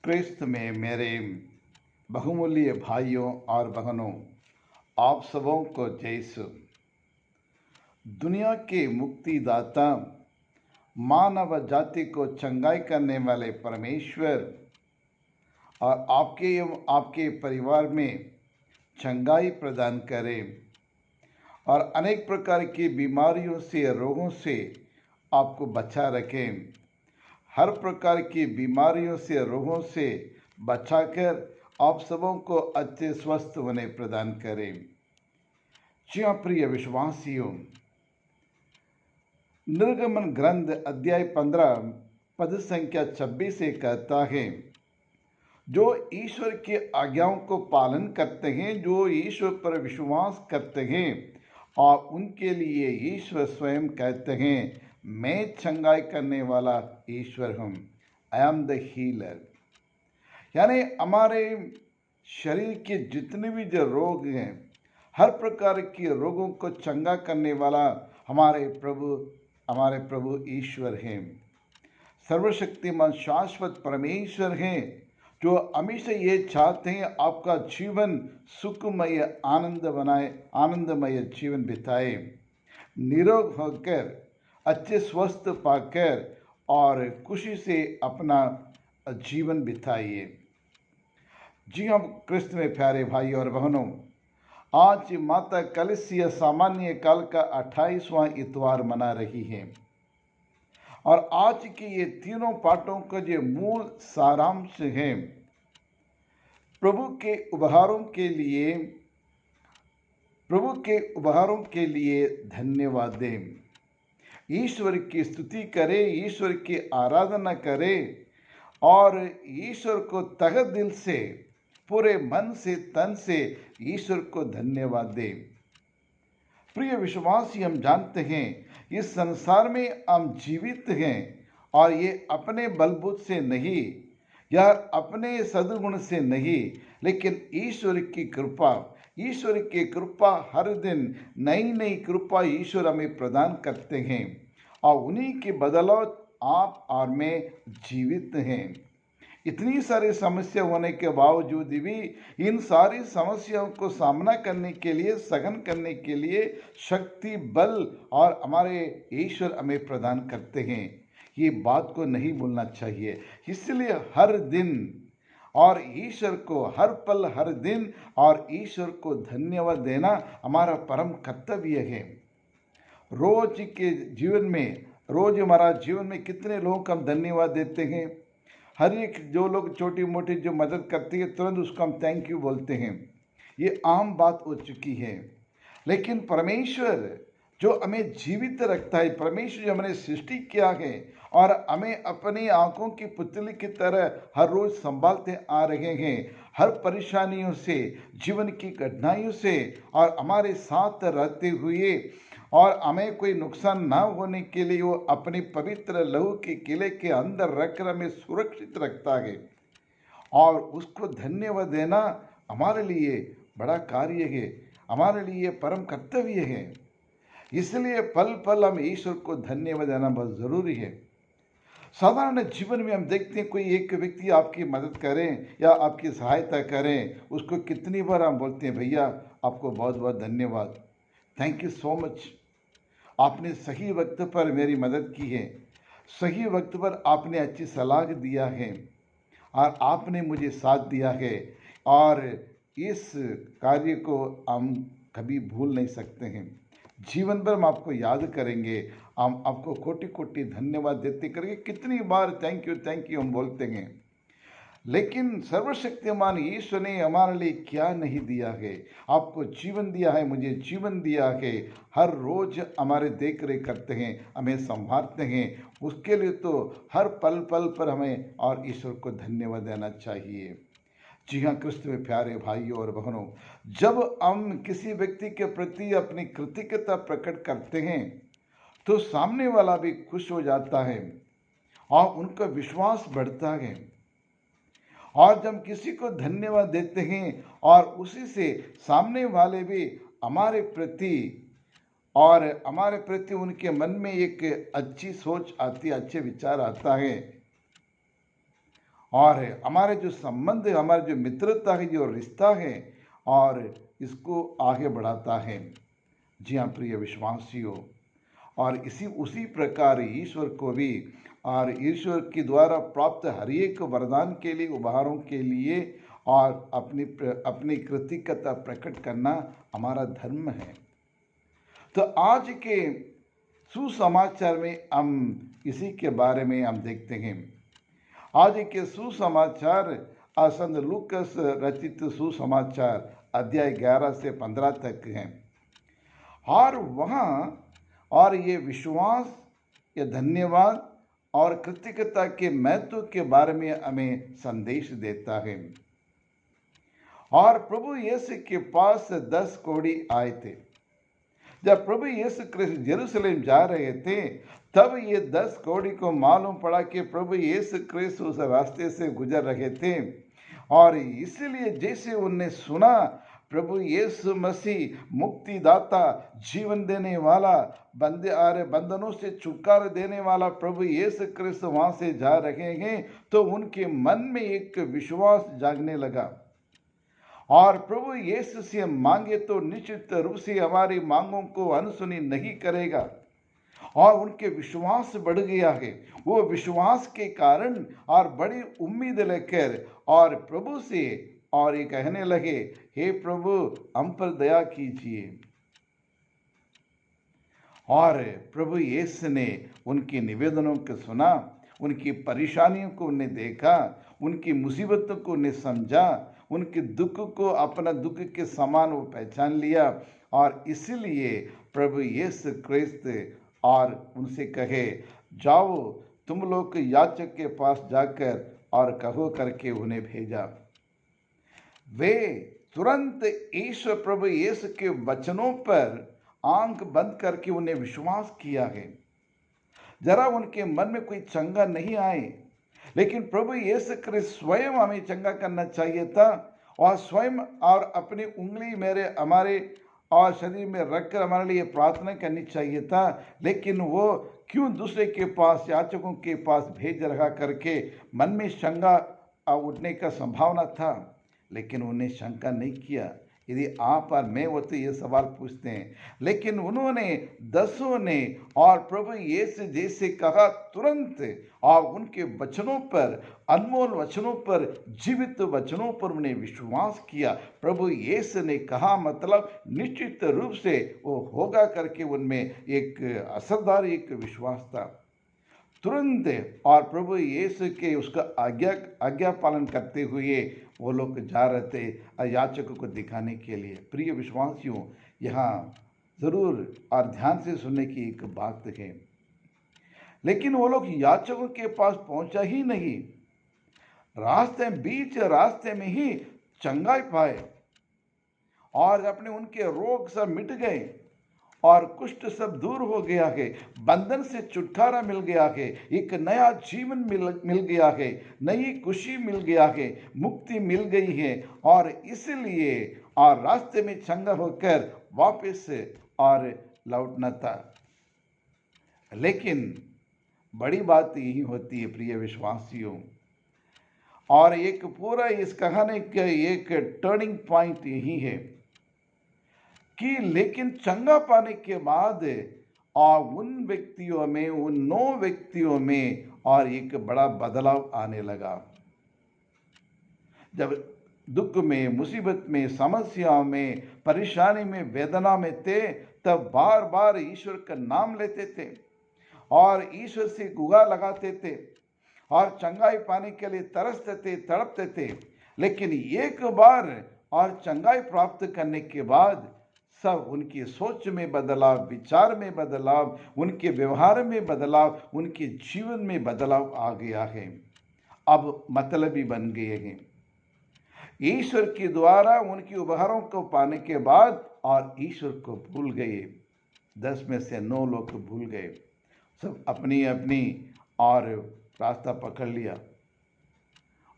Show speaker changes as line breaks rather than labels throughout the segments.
क्रिस्त में मेरे बहुमूल्य भाइयों और बहनों, आप सबों को जय यीशु। दुनिया के मुक्तिदाता, मानव जाति को चंगाई करने वाले परमेश्वर और आपके एवं आपके परिवार में चंगाई प्रदान करें और अनेक प्रकार की बीमारियों से, रोगों से आपको बचा रखें। हर प्रकार की बीमारियों से, रोगों से बचाकर आप सबों को अच्छे स्वस्थ होने प्रदान करें। जी हाँ प्रिय विश्वासियों, निर्गमन ग्रंथ अध्याय 15 पद संख्या 26 से कहता है, जो ईश्वर की आज्ञाओं को पालन करते हैं, जो ईश्वर पर विश्वास करते हैं और उनके लिए ईश्वर स्वयं कहते हैं, मैं चंगाई करने वाला ईश्वर हूँ। I am the healer. यानी हमारे शरीर के जितने भी जो रोग हैं, हर प्रकार के रोगों को चंगा करने वाला हमारे प्रभु ईश्वर हैं। सर्वशक्तिमान शाश्वत परमेश्वर हैं, जो हमेशा ये चाहते हैं आपका जीवन सुखमय आनंदमय जीवन बिताए, निरोग होकर, अच्छे स्वस्थ पाकर और खुशी से अपना जीवन बिताइए। जी हम क्रिस्त में प्यारे भाई और बहनों, आज माता कलसिया सामान्य काल का 28वां इतवार मना रही है और आज के ये तीनों पाठों का जो मूल सारांश है, प्रभु के उपहारों के लिए धन्यवाद दें। ईश्वर की स्तुति करें, ईश्वर की आराधना करें और ईश्वर को तहे दिल से, पूरे मन से, तन से ईश्वर को धन्यवाद दें। प्रिय विश्वासी, हम जानते हैं इस संसार में हम जीवित हैं और ये अपने बलबूत से नहीं या अपने सद्गुण से नहीं, लेकिन ईश्वर की कृपा हर दिन नई नई कृपा ईश्वर हमें प्रदान करते हैं और उन्हीं की बदौलत आप और मैं जीवित हैं। इतनी सारी समस्या होने के बावजूद भी इन सारी समस्याओं को सामना करने के लिए, सहन करने के लिए शक्ति, बल और हमारे ईश्वर हमें प्रदान करते हैं। ये बात को नहीं भूलना चाहिए। इसलिए हर दिन और ईश्वर को हर पल, हर दिन और ईश्वर को धन्यवाद देना हमारा परम कर्तव्य है। रोजमर्रा जीवन में कितने लोगों को हम धन्यवाद देते हैं। हर एक जो लोग छोटी मोटी जो मदद करते हैं, तुरंत उसको हम थैंक यू बोलते हैं। ये आम बात हो चुकी है। लेकिन परमेश्वर जो हमें जीवित रखता है, परमेश्वर जो हमने सृष्टि किया है और हमें अपनी आंखों की पुतली की तरह हर रोज संभालते आ रहे हैं, हर परेशानियों से, जीवन की कठिनाइयों से और हमारे साथ रहते हुए और हमें कोई नुकसान ना होने के लिए वो अपने पवित्र लहू के किले के अंदर रखकर हमें सुरक्षित रखता है और उसको धन्यवाद देना हमारे लिए बड़ा कार्य है, हमारे लिए परम कर्तव्य है। इसलिए पल पल हम ईश्वर को धन्यवाद देना बहुत ज़रूरी है। साधारण जीवन में हम देखते हैं, कोई एक व्यक्ति आपकी मदद करें या आपकी सहायता करें, उसको कितनी बार हम बोलते हैं, भैया आपको बहुत बहुत धन्यवाद, थैंक यू सो मच, आपने सही वक्त पर मेरी मदद की है, सही वक्त पर आपने अच्छी सलाह दिया है और आपने मुझे साथ दिया है और इस कार्य को हम कभी भूल नहीं सकते हैं। जीवन भर हम आपको याद करेंगे, हम आपको कोटि कोटि धन्यवाद देते करेंगे। कितनी बार थैंक यू हम बोलते हैं, लेकिन सर्वशक्तिमान ईश्वर ने हमारे लिए क्या नहीं दिया है। आपको जीवन दिया है, मुझे जीवन दिया है, हर रोज हमारे देख रेख करते हैं, हमें संभालते हैं। उसके लिए तो हर पल पल पर हमें और ईश्वर को धन्यवाद देना चाहिए। जी हाँ क्रिस्त में प्यारे भाइयों और बहनों, जब हम किसी व्यक्ति के प्रति अपनी कृतज्ञता प्रकट करते हैं तो सामने वाला भी खुश हो जाता है और उनका विश्वास बढ़ता है। और जब किसी को धन्यवाद देते हैं और उसी से सामने वाले भी हमारे प्रति उनके मन में एक अच्छी सोच आती है, अच्छे विचार आता है और हमारे जो संबंध है, हमारी जो मित्रता है, जो रिश्ता है, और इसको आगे बढ़ाता है। जी हाँ प्रिय विश्वासियों, और उसी प्रकार ईश्वर को भी, और ईश्वर के द्वारा प्राप्त हर एक वरदान के लिए, उपहारों के लिए, और अपनी कृतज्ञता प्रकट करना हमारा धर्म है। तो आज के सुसमाचार में हम इसी के बारे में हम देखते हैं। आज के सुसमाचार संत लूकस रचित सुसमाचार अध्याय 11 से 15 तक हैं। और वहाँ और ये विश्वास, ये धन्यवाद और कृतज्ञता के महत्व के बारे में हमें संदेश देता है। और प्रभु यीशु के पास 10 कोढ़ी आए थे। जब प्रभु यीशु क्रिस्त यरूशलेम जा रहे थे, तब ये 10 कोढ़ी को मालूम पड़ा कि प्रभु यीशु क्रिस्त उस रास्ते से गुजर रहे थे। और इसलिए जैसे उन्हें सुना प्रभु यीशु मसीह मुक्तिदाता, जीवन देने वाला, बंधनों से छुटकारा देने वाला प्रभु यीशु क्रिस्त वहाँ से जा रहे हैं, तो उनके मन में एक विश्वास जागने लगा। और प्रभु यीशु से मांगे तो निश्चित रूप से हमारी मांगों को अनसुनी नहीं करेगा। और उनके विश्वास बढ़ गया है। वो विश्वास के कारण और बड़ी उम्मीद लेकर और प्रभु से और ये कहने लगे, हे प्रभु हम पर दया कीजिए। और प्रभु यीशु ने उनके निवेदनों को सुना, उनकी परेशानियों को उन्हें देखा, उनकी मुसीबतों को उन्हें समझा, उनके दुख को अपना दुख के समान वो पहचान लिया। और इसलिए प्रभु यीशु क्रिस्त और उनसे कहे, जाओ तुम लोग याचक के पास जाकर और कहो करके उन्हें भेजा। वे तुरंत ईश्वर प्रभु यीशु के वचनों पर आंख बंद करके उन्हें विश्वास किया है। जरा उनके मन में कोई चंगा नहीं आए, लेकिन प्रभु यीशु क्रिस्त स्वयं हमें चंगा करना चाहिए था, और स्वयं और अपनी उंगली हमारे और शरीर में रखकर हमारे लिए प्रार्थना करनी चाहिए था। लेकिन वो क्यों दूसरे के पास, याचकों के पास भेज रहा करके मन में शंका उठने का संभावना था, लेकिन उन्हें शंका नहीं किया। यदि आप और मैं होते ये सवाल पूछते हैं, लेकिन उन्होंने 10 ने और प्रभु यीशु जैसे कहा तुरंत, और उनके वचनों पर, अनमोल वचनों पर, जीवित वचनों पर उन्हें विश्वास किया। प्रभु यीशु ने कहा मतलब निश्चित रूप से वो होगा करके उनमें एक असरदार एक विश्वास था। तुरंत और प्रभु यीशु के उसका आज्ञा पालन करते हुए वो लोग जा रहे थे याचकों को दिखाने के लिए। प्रिय विश्वासियों, यहाँ ज़रूर और ध्यान से सुनने की एक बात है। लेकिन वो लोग याचकों के पास पहुंचा ही नहीं, बीच रास्ते में ही चंगाई पाए, और अपने उनके रोग सब मिट गए, और कुष्ठ सब दूर हो गया है, बंधन से छुटकारा मिल गया है, एक नया जीवन मिल गया है, नई खुशी मिल गया है, मुक्ति मिल गई है। और इसलिए और रास्ते में चंगा होकर वापस और लौटना था। लेकिन बड़ी बात यही होती है प्रिय विश्वासियों, और एक पूरा इस कहानी का एक टर्निंग पॉइंट यही है कि लेकिन चंगा पाने के बाद और उन व्यक्तियों में, उन 9 व्यक्तियों में और एक बड़ा बदलाव आने लगा। जब दुख में, मुसीबत में, समस्याओं में, परेशानी में, वेदना में थे, तब बार बार ईश्वर का नाम लेते थे और ईश्वर से गुहार लगाते थे और चंगाई पाने के लिए तरसते थे, तड़पते थे। लेकिन एक बार और चंगाई प्राप्त करने के बाद सब उनकी सोच में बदलाव, विचार में बदलाव, उनके व्यवहार में बदलाव, उनके जीवन में बदलाव आ गया है। अब मतलबी बन गए हैं। ईश्वर के द्वारा उनके उपहारों को पाने के बाद और ईश्वर को भूल गए। 10 में से 9 लोग भूल गए, सब अपनी अपनी और रास्ता पकड़ लिया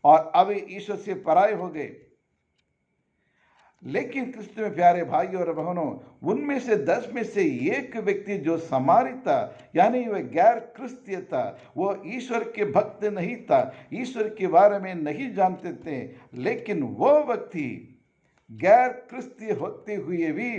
और अब ईश्वर से पराये हो गए। लेकिन क्रिस्त में प्यारे भाई और बहनों, उनमें से 10 में से एक व्यक्ति जो समारी था, यानी वह गैर क्रिस्तीय था, वो ईश्वर के भक्त नहीं था, ईश्वर के बारे में नहीं जानते थे, लेकिन वो व्यक्ति गैर क्रिस्तीय होते हुए भी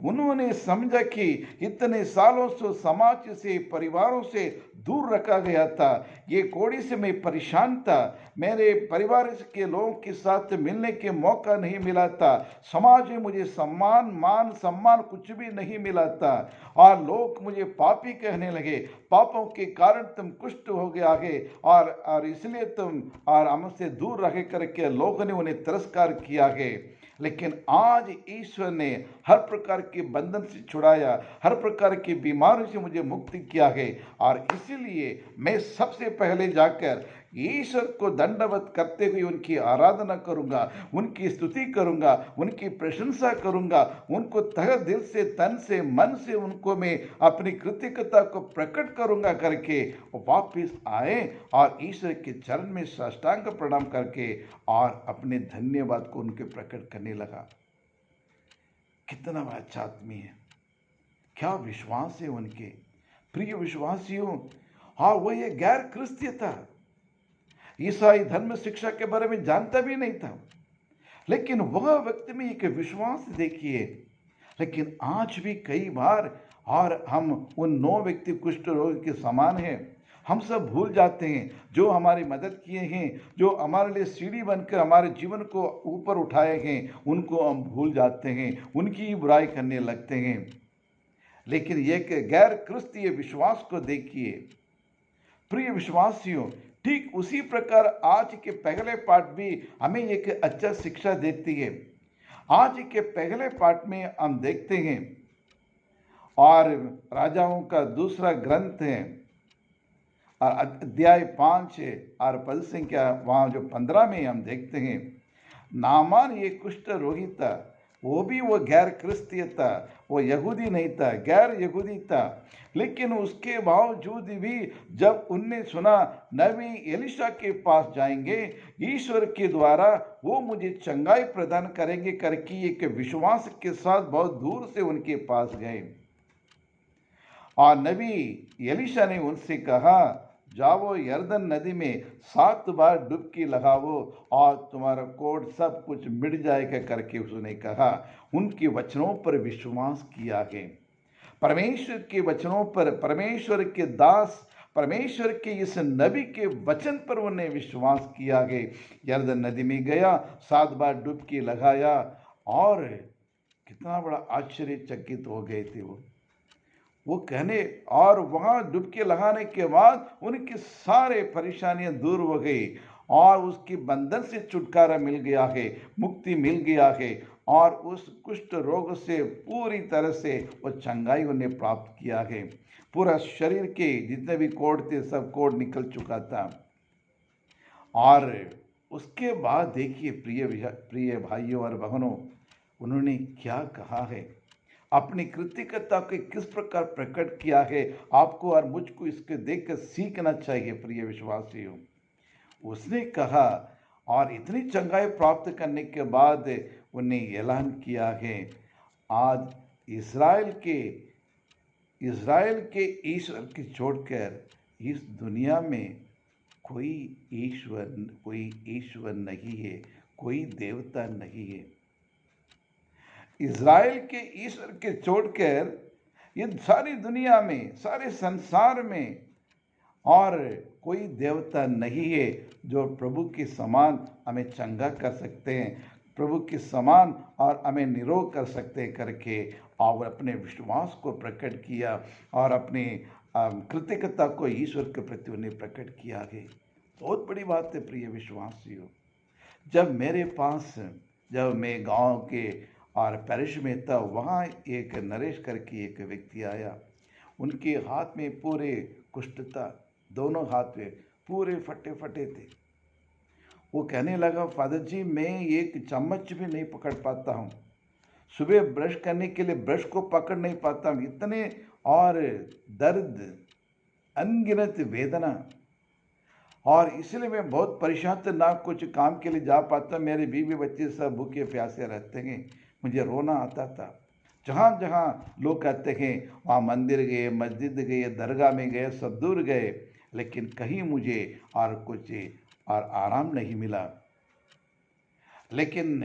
उन्होंने समझा कि इतने सालों से समाज से, परिवारों से दूर रखा गया था, ये कोड़ी से मैं परेशान था, मेरे परिवार के लोगों के साथ मिलने के मौका नहीं मिला था, समाज में मुझे मान सम्मान कुछ भी नहीं मिला था, और लोग मुझे पापी कहने लगे, पापों के कारण तुम कुष्ठ हो गए आगे, और इसलिए तुम और हमसे दूर रह करके लोगों ने उन्हें तिरस्कार किया है। लेकिन आज ईश्वर ने हर प्रकार के बंधन से छुड़ाया, हर प्रकार की बीमारी से मुझे मुक्ति किया है, और इसीलिए मैं सबसे पहले जाकर ईश्वर को दंडवत करते हुए उनकी आराधना करूंगा, उनकी स्तुति करूंगा, उनकी प्रशंसा करूंगा, उनको तहे दिल से, तन से, मन से उनको मैं अपनी कृतज्ञता को प्रकट करूंगा करके वापिस आए और ईश्वर के चरण में साष्टांग प्रणाम करके और अपने धन्यवाद को उनके प्रकट करने लगा। कितना अच्छा आदमी है, क्या विश्वास है उनके। प्रिय विश्वासियों, हाँ, वो ये गैर क्रिस्तीय था, ईसाई धर्म शिक्षा के बारे में जानता भी नहीं था, लेकिन वह व्यक्ति में एक विश्वास देखिए। लेकिन आज भी कई बार और हम उन 9 व्यक्ति कुष्ठ रोग के समान हैं, हम सब भूल जाते हैं जो हमारी मदद किए हैं, जो हमारे लिए सीढ़ी बनकर हमारे जीवन को ऊपर उठाए हैं, उनको हम भूल जाते हैं, उनकी बुराई करने लगते हैं। लेकिन एक गैर क्रिस्तीय विश्वास को देखिए। प्रिय विश्वासियों, ठीक उसी प्रकार आज के पहले पाठ भी हमें एक अच्छा शिक्षा देती है। आज के पहले पाठ में हम देखते हैं, और राजाओं का दूसरा ग्रंथ है, और अध्याय 5 और पद संख्या वहाँ जो 15 में हम देखते हैं, नामान ये कुष्ठ रोगी था, वो भी वो गैर क्रिस्तीय था, वो यहूदी नहीं था, गैर यहूदी था, लेकिन उसके बावजूद भी जब उनने सुना नबी एलिशा के पास जाएंगे, ईश्वर के द्वारा वो मुझे चंगाई प्रदान करेंगे करके एक विश्वास के साथ बहुत दूर से उनके पास गए। और नबी एलिशा ने उनसे कहा, जाओ यर्दन नदी में 7 बार डुबकी लगाओ और तुम्हारा कोढ़ सब कुछ मिट जाएगा करके उसने कहा। उनके वचनों पर विश्वास किया है, परमेश्वर के वचनों पर, परमेश्वर के दास, परमेश्वर के इस नबी के वचन पर उन्हें विश्वास किया है। यर्दन नदी में गया, 7 बार डुबकी लगाया, और कितना बड़ा आश्चर्यचकित हो गए थे वो कहने, और वहाँ डुबकी लगाने के बाद उनकी सारे परेशानियां दूर हो गई और उसकी बंधन से छुटकारा मिल गया है, मुक्ति मिल गया है, और उस कुष्ठ रोग से पूरी तरह से वो चंगाई उन्हें प्राप्त किया है। पूरा शरीर के जितने भी कोढ़ थे सब कोढ़ निकल चुका था। और उसके बाद देखिए प्रिय भाइयों और बहनों, उन्होंने क्या कहा है, अपनी कृतज्ञता को किस प्रकार प्रकट किया है। आपको और मुझको इसके देखकर सीखना चाहिए। प्रिय विश्वासियों, उसने कहा, और इतनी चंगाई प्राप्त करने के बाद उन्हें ऐलान किया है, आज इज़राइल के ईश्वर की छोड़कर इस दुनिया में कोई ईश्वर नहीं है, कोई देवता नहीं है। इज़राइल के ईश्वर के छोड़कर ये सारी दुनिया में, सारे संसार में और कोई देवता नहीं है जो प्रभु के समान हमें चंगा कर सकते हैं, प्रभु के समान और हमें निरोग कर सकते हैं करके, और अपने विश्वास को प्रकट किया और अपनी कृतज्ञता को ईश्वर के प्रति उन्हें प्रकट किया है। बहुत बड़ी बात है प्रिय विश्वासियों। जब मैं गांव के और पैरिश में था, वहाँ एक नरेश करके एक व्यक्ति आया, उनके हाथ में पूरे कुष्ठ था, दोनों हाथ में पूरे फटे फटे थे। वो कहने लगा, फादर जी, मैं एक चम्मच भी नहीं पकड़ पाता हूँ, सुबह ब्रश करने के लिए ब्रश को पकड़ नहीं पाता हूँ, इतने और दर्द, अनगिनत वेदना। और इसलिए मैं बहुत परेशान था, ना कुछ काम के लिए जा पाता, मेरे बीवी बच्चे सब भूखे प्यासे रहते हैं, मुझे रोना आता था। जहाँ जहाँ लोग कहते हैं वहाँ मंदिर गए, मस्जिद गए, दरगाह में गए, सब दूर गए, लेकिन कहीं मुझे और कुछ और आराम नहीं मिला। लेकिन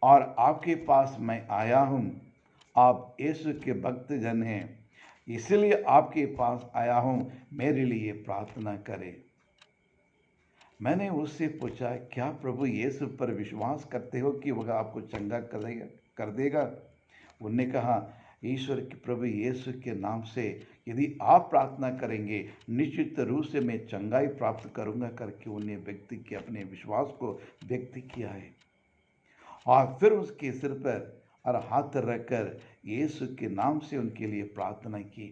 और आपके पास मैं आया हूँ, आप यीशु के भक्त जन हैं, इसलिए आपके पास आया हूँ, मेरे लिए प्रार्थना करें। मैंने उससे पूछा, क्या प्रभु यीशु पर विश्वास करते हो कि वह आपको चंगा कर देगा? उन्होंने कहा, ईश्वर के प्रभु यीशु के नाम से यदि आप प्रार्थना करेंगे, निश्चित रूप से मैं चंगाई प्राप्त करूंगा करके उन्हें व्यक्ति के अपने विश्वास को व्यक्त किया है। और फिर उसके सिर पर और हाथ रखकर यीशु के नाम से उनके लिए प्रार्थना की।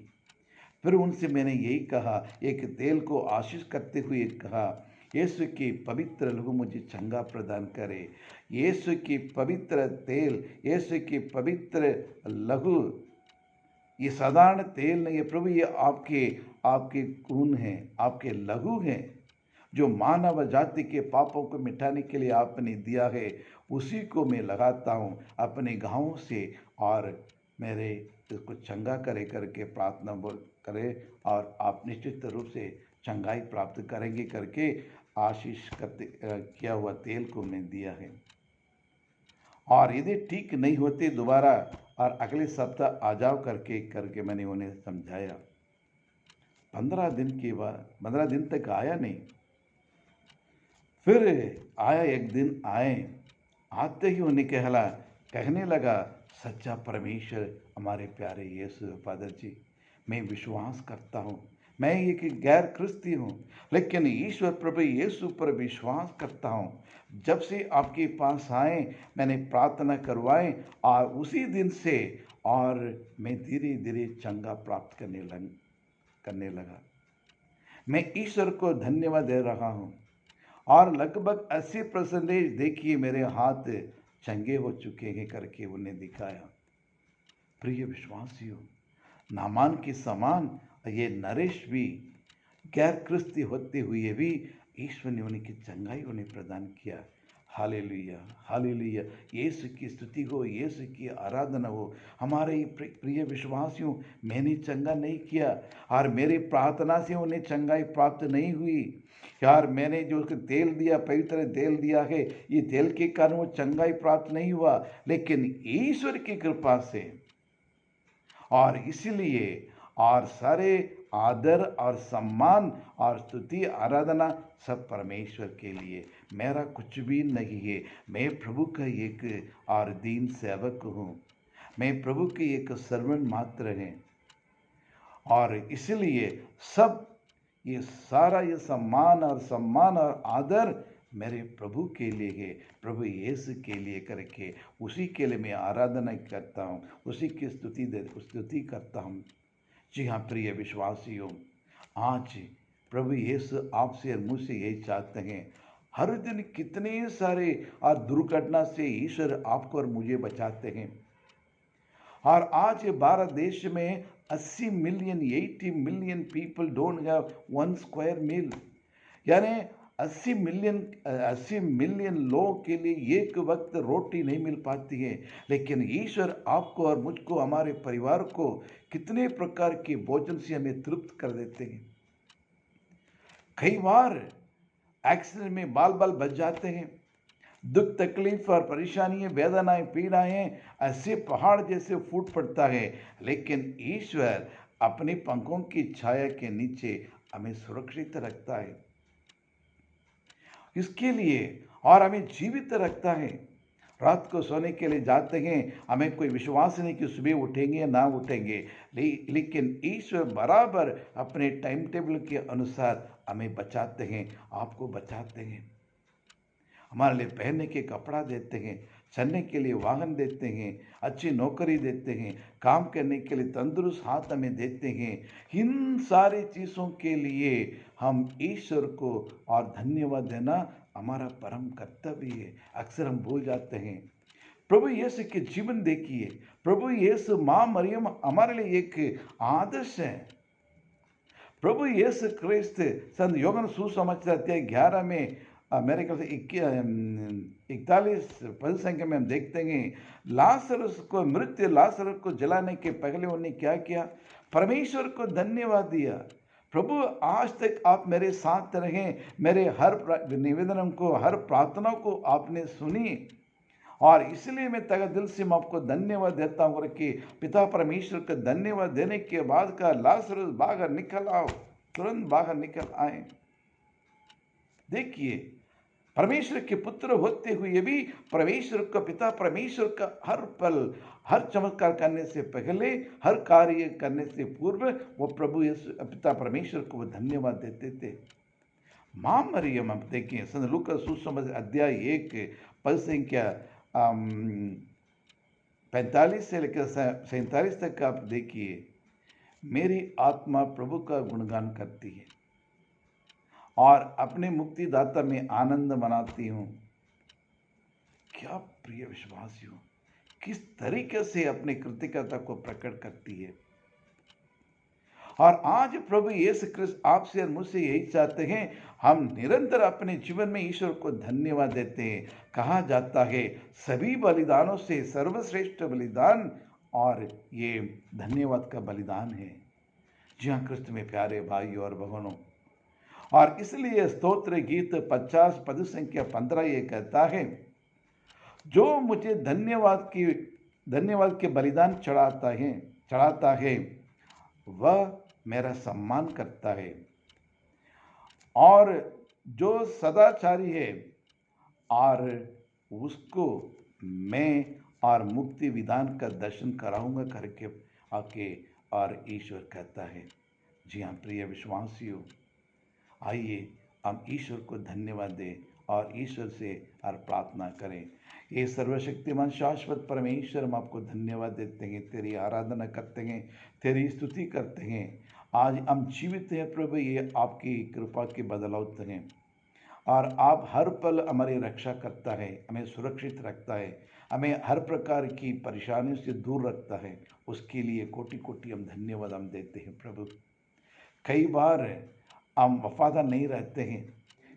फिर उनसे मैंने यही कहा, एक तेल को आशीष करते हुए कहा, यीशु की पवित्र लहू मुझे चंगा प्रदान करे। यीशु की पवित्र तेल, यीशु की पवित्र लहू, ये साधारण तेल नहीं है प्रभु, ये आपके आपके खून हैं, आपके लहू हैं, जो मानव जाति के पापों को मिटाने के लिए आपने दिया है, उसी को मैं लगाता हूँ अपने घावों से, और मेरे इसको चंगा करे करके प्रार्थना बोल करे, और आप निश्चित रूप से चंगाई प्राप्त करेंगे करके आशीष करते किया हुआ तेल को मैं दिया है। और यदि ठीक नहीं होते दोबारा और अगले सप्ताह आ जाओ करके मैंने उन्हें समझाया। 15 दिन के बाद 15 दिन तक आया नहीं, फिर आया, एक दिन आते ही उन्हें कहने लगा, सच्चा परमेश्वर हमारे प्यारे यीशु फादर जी, मैं विश्वास करता हूँ, मैं एक गैर ख्रिस्ती हूँ, लेकिन ईश्वर प्रभु यीशु पर विश्वास करता हूँ। जब से आपके पास आए, मैंने प्रार्थना करवाए, और उसी दिन से और मैं धीरे धीरे चंगा प्राप्त करने लगा। मैं ईश्वर को धन्यवाद दे रहा हूँ, और लगभग 80% देखिए मेरे हाथ चंगे हो चुके हैं करके उन्हें दिखाया। प्रिय विश्वासियों, नामान के समान ये नरेश भी गैर ख्रिस्ती होते हुए भी ईश्वर ने उनकी चंगाई उन्हें प्रदान किया। हालेलुया, हालेलुया, यीशु की स्तुति हो, यीशु की आराधना हो। हमारे प्रिय विश्वासियों, मैंने चंगा नहीं किया, और मेरी प्रार्थना से उन्हें चंगाई प्राप्त नहीं हुई। यार, मैंने जो तेल दिया, पवित्र तेल दिया है, ये तेल के कारण वो चंगाई प्राप्त नहीं हुआ, लेकिन ईश्वर की कृपा से, और इसलिए और सारे आदर और सम्मान और स्तुति आराधना सब परमेश्वर के लिए। मेरा कुछ भी नहीं है, मैं प्रभु का एक और दीन सेवक हूँ, मैं प्रभु की एक सर्वेंट मात्र हैं, और इसलिए सब ये सारा ये सम्मान और आदर मेरे प्रभु के लिए है, प्रभु यीशु के लिए करके उसी के लिए मैं आराधना करता हूँ, उसी की स्तुति करता हूँ। जी हाँ प्रिय विश्वासियों, आज प्रभु यीशु आपसे मुझसे यही चाहते हैं। हर दिन कितने सारे और दुर्घटना से ईश्वर आपको और मुझे बचाते हैं। और आज भारत देश में 80 million people don't have 1 square mile, यानी 80 मिलियन लोगों के लिए एक वक्त रोटी नहीं मिल पाती है। लेकिन ईश्वर आपको और मुझको, हमारे परिवार को कितने प्रकार के भोजन से हमें तृप्त कर देते हैं। कई बार एक्सीडेंट में बाल बच जाते हैं, दुख तकलीफ और परेशानियां, वेदनाएं, पीड़ाएं ऐसे पहाड़ जैसे फूट पड़ता है, लेकिन ईश्वर अपने पंखों की छाया के नीचे हमें सुरक्षित रखता है, इसके लिए, और हमें जीवित रखता है। रात को सोने के लिए जाते हैं, हमें कोई विश्वास नहीं कि सुबह उठेंगे या ना उठेंगे, लेकिन ईश्वर बराबर अपने टाइम टेबल के अनुसार हमें बचाते हैं, आपको बचाते हैं। हमारे लिए पहनने के कपड़ा देते हैं, चलने के लिए वाहन देते हैं, अच्छी नौकरी देते हैं, काम करने के लिए तंदुरुस्त हाथ हमें देते हैं। इन सारी चीज़ों के लिए हम ईश्वर को और धन्यवाद देना हमारा परम कर्तव्य है। अक्सर हम भूल जाते हैं। प्रभु यीशु के जीवन देखिए, प्रभु यीशु, माँ मरियम हमारे लिए एक आदर्श है। प्रभु यीशु क्रिस्त संत యోహాను सुसमाचार अध्याय 11 में मेरे ख्याल से 41 पद संख्या में हम देखते हैं लाजरस को मृत्यु लाजरस को जलाने के पहले उन्होंने क्या किया? परमेश्वर को धन्यवाद दिया। प्रभु आज तक आप मेरे साथ रहें, मेरे हर निवेदनों को, हर प्रार्थना को आपने सुनी और इसलिए मैं तहे दिल से मैं आपको धन्यवाद देता हूँ कि पिता परमेश्वर को धन्यवाद देने के बाद का लाजरस बाहर निकल आओ, तुरंत बाहर निकल आए। देखिए परमेश्वर के पुत्र होते हुए भी परमेश्वर का पिता परमेश्वर का हर पल हर चमत्कार करने से पहले हर कार्य करने से पूर्व वो प्रभु यीशु पिता परमेश्वर को वो धन्यवाद देते थे। माँ मरियम आप देखिए संत लूका सुसमाचार अध्याय 1 पद संख्या 45 से लेकर 47 तक आप देखिए, मेरी आत्मा प्रभु का गुणगान करती है और अपने मुक्तिदाता में आनंद मनाती हूँ। क्या प्रिय विश्वासियों, किस तरीके से अपने कृतज्ञता को प्रकट करती है। और आज प्रभु यीशु क्रिस्त आपसे और मुझसे यही चाहते हैं, हम निरंतर अपने जीवन में ईश्वर को धन्यवाद देते हैं। कहा जाता है सभी बलिदानों से सर्वश्रेष्ठ बलिदान और ये धन्यवाद का बलिदान है। जी हाँ क्रिस्त में प्यारे भाई और बहनों, और इसलिए स्तोत्र गीत 50 पद संख्या 15 ये कहता है, जो मुझे धन्यवाद के बलिदान चढ़ाता है वह मेरा सम्मान करता है, और जो सदाचारी है और उसको मैं और मुक्ति विधान का दर्शन कराऊंगा करके आके और ईश्वर कहता है। जी हाँ प्रिय विश्वासियों, आइए हम ईश्वर को धन्यवाद दें और ईश्वर से और प्रार्थना करें। ये सर्वशक्तिमान शाश्वत परमेश्वर, हम आपको धन्यवाद देते हैं, तेरी आराधना करते हैं, तेरी स्तुति करते हैं। आज हम जीवित हैं प्रभु, ये आपकी कृपा के बदौलत हैं और आप हर पल हमारी रक्षा करता है, हमें सुरक्षित रखता है, हमें हर प्रकार की परेशानियों से दूर रखता है। उसके लिए कोटि कोटि हम धन्यवाद हम देते हैं प्रभु। कई बार हम वफादार नहीं रहते हैं,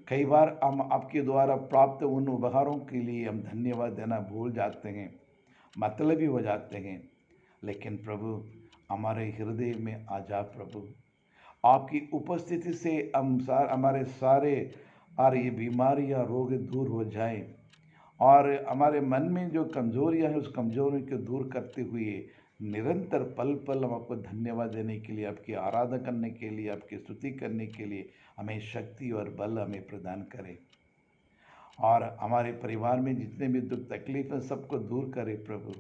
कई बार हम आपके द्वारा प्राप्त उन उपहारों के लिए हम धन्यवाद देना भूल जाते हैं, मतलबी हो जाते हैं। लेकिन प्रभु हमारे हृदय में आ जा प्रभु, आपकी उपस्थिति से हमारे सारे और ये बीमारियां रोग दूर हो जाए और हमारे मन में जो कमजोरियां हैं उस कमजोरी को दूर करते हुए निरंतर पल पल हम आपको धन्यवाद देने के लिए, आपकी आराधना करने के लिए, आपकी स्तुति करने के लिए हमें शक्ति और बल हमें प्रदान करें और हमारे परिवार में जितने भी दुख तकलीफ हैं सबको दूर करें प्रभु।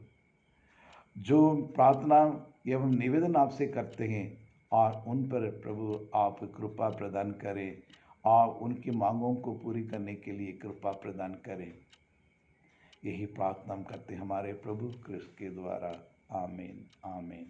जो प्रार्थना एवं निवेदन आपसे करते हैं और उन पर प्रभु आप कृपा प्रदान करें और उनकी मांगों को पूरी करने के लिए कृपा प्रदान करें। यही प्रार्थना हम करते हमारे प्रभु क्रिस्त के द्वारा। आमीन आमीन।